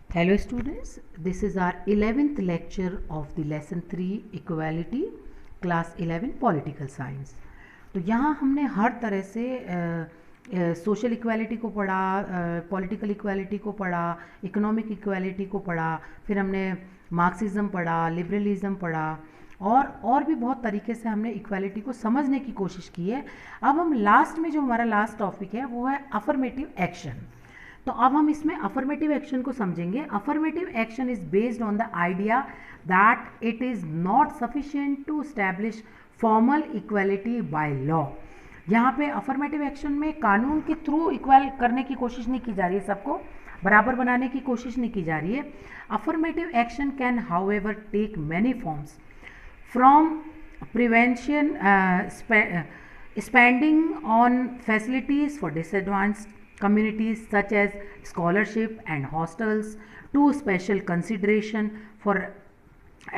Hello students, this is our 11th lecture of the lesson 3 equality class 11 political science। तो यहाँ हमने हर तरह से सोशल इक्वालिटी को पढ़ा, पॉलिटिकल इक्वालिटी को पढ़ा, इकोनॉमिक इक्वालिटी को पढ़ा, फिर हमने मार्क्सिज्म पढ़ा, लिबरलिज्म पढ़ा और भी बहुत तरीके से हमने इक्वालिटी को समझने की कोशिश की है। अब हम लास्ट में जो हमारा लास्ट टॉपिक है वो है अफर्मेटिव एक्शन। तो अब हम इसमें अफर्मेटिव एक्शन को समझेंगे। Affirmative action is based on the idea that it is not sufficient to establish formal equality by law. यहाँ पे अफर्मेटिव एक्शन में कानून के थ्रू इक्वल करने की कोशिश नहीं की जा रही है, सबको बराबर बनाने की कोशिश नहीं की जा रही है। Affirmative action can however take many forms from prevention spending on facilities for disadvantaged communities such as scholarship and hostels to special consideration for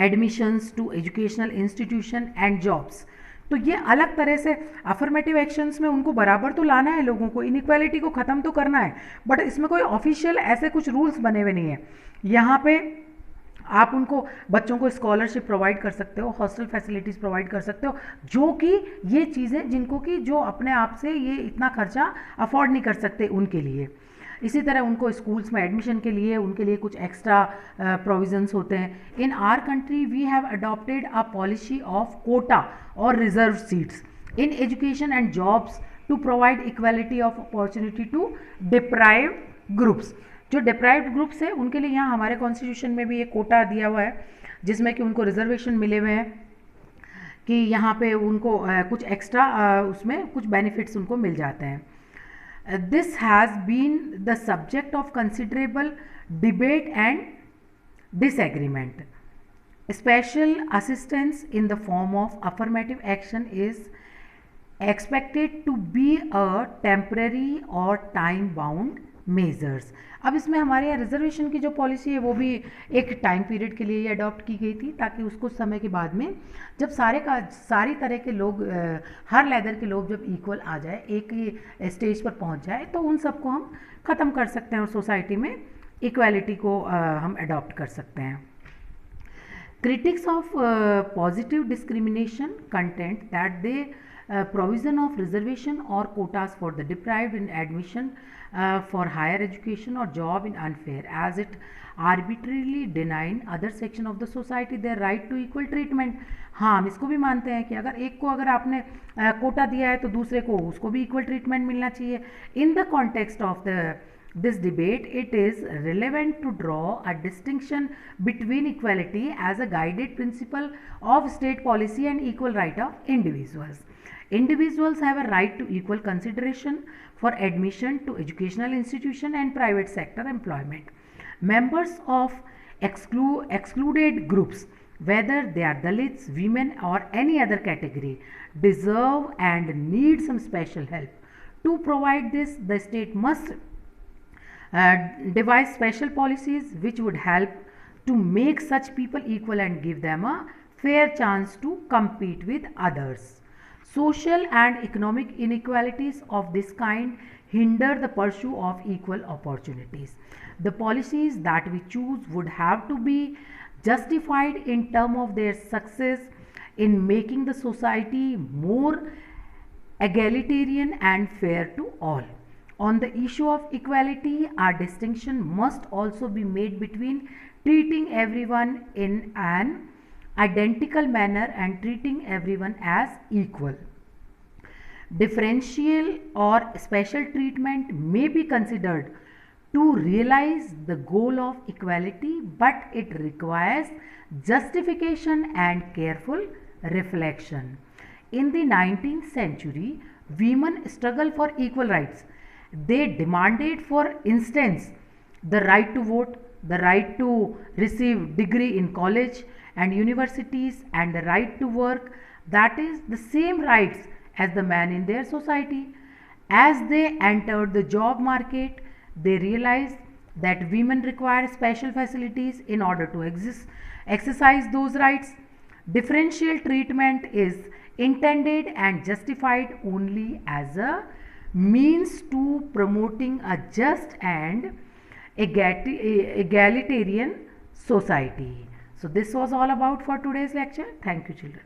admissions to educational institution and jobs। तो ये अलग तरह से अफर्मेटिव एक्शंस में उनको बराबर तो लाना है, लोगों को इनइक्वालिटी को ख़त्म तो करना है, बट इसमें कोई ऑफिशियल ऐसे कुछ रूल्स बने हुए नहीं है। यहाँ पे आप उनको बच्चों को स्कॉलरशिप प्रोवाइड कर सकते हो, हॉस्टल फैसिलिटीज़ प्रोवाइड कर सकते हो, जो कि ये चीज़ें जिनको कि जो अपने आप से ये इतना खर्चा अफोर्ड नहीं कर सकते उनके लिए। इसी तरह उनको स्कूल्स में एडमिशन के लिए उनके लिए कुछ एक्स्ट्रा प्रोविजंस होते हैं। In our country we have adopted a policy of quota और reserve seats in education and jobs to provide equality of opportunity to deprived groups. जो डिप्राइव्ड ग्रुप्स है उनके लिए यहाँ हमारे कॉन्स्टिट्यूशन में भी एक कोटा दिया हुआ है जिसमें कि उनको रिजर्वेशन मिले हुए हैं कि यहाँ पे उनको कुछ एक्स्ट्रा उसमें कुछ बेनिफिट्स उनको मिल जाते हैं। This has been the subject of considerable debate and disagreement. Special assistance in the form of affirmative action is expected to be a temporary or time bound measures. अब इसमें हमारे यहाँ रिजर्वेशन की जो पॉलिसी है वो भी एक टाइम पीरियड के लिए अडॉप्ट की गई थी, ताकि उसको समय के बाद में जब सारी तरह के लोग, हर लेदर के लोग जब इक्वल आ जाए, एक ही स्टेज पर पहुंच जाए, तो उन सबको हम ख़त्म कर सकते हैं और सोसाइटी में इक्वालिटी को हम अडॉप्ट कर सकते हैं। Critics of positive discrimination contend that the provision of reservation or quotas for the deprived in admission for higher education or job in unfair, as it arbitrarily denying other section of the society their right to equal treatment। हाँ, हम इसको भी मानते हैं कि अगर एक को अगर आपने कोटा दिया है तो दूसरे को उसको भी इक्वल ट्रीटमेंट मिलना चाहिए। In the context of this debate, it is relevant to draw a distinction between equality as a guided principle of state policy and equal right of individuals. Individuals have a right to equal consideration for admission to educational institution and private sector employment. Members of excluded groups, whether they are Dalits, women or any other category, deserve and need some special help. To provide this, the state must devise special policies which would help to make such people equal and give them a fair chance to compete with others. Social and economic inequalities of this kind hinder the pursuit of equal opportunities. The policies that we choose would have to be justified in terms of their success in making the society more egalitarian and fair to all. On the issue of equality, our distinction must also be made between treating everyone in an identical manner and treating everyone as equal. Differential or special treatment may be considered to realize the goal of equality, but it requires justification and careful reflection. In the 19th century, women struggled for equal rights. They demanded, for instance, the right to vote, the right to receive degree in college and universities, and the right to work, that is, the same rights as the man in their society. As they entered the job market, they realized that women require special facilities in order to exercise those rights. Differential treatment is intended and justified only as a means to promoting a just and egalitarian society. So this was all about for today's lecture. Thank you, children.